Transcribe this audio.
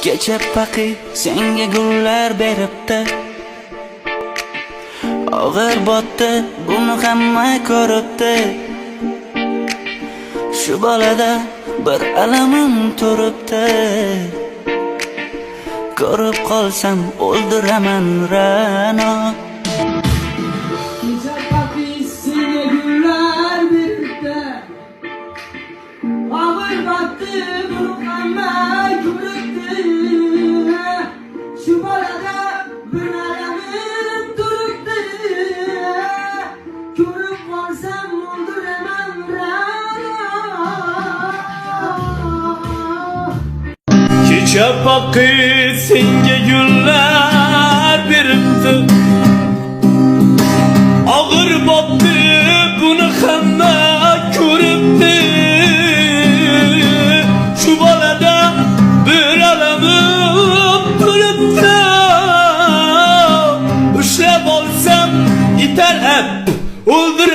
Kecha paqi senga gullar beribdi, og'ir botdi buni hamma ko'ribdi. Shu bolada bir alamim turibdi, ko'rib qolsam o'ldiraman Ra'no. Kecha paqi senga gullar beribdi, og'ir botdi buni hamma ko'ribdi. Shu bolada bir alamim turibdi, ko'rib qolsam o'ldiraman Ra'no. Kecha paqi senga gullar beribdi, og'ir botdi buni hamma ko'ribdi. Shu bolada bir alamim turibdi, ushlab olsam yetar, o'ldir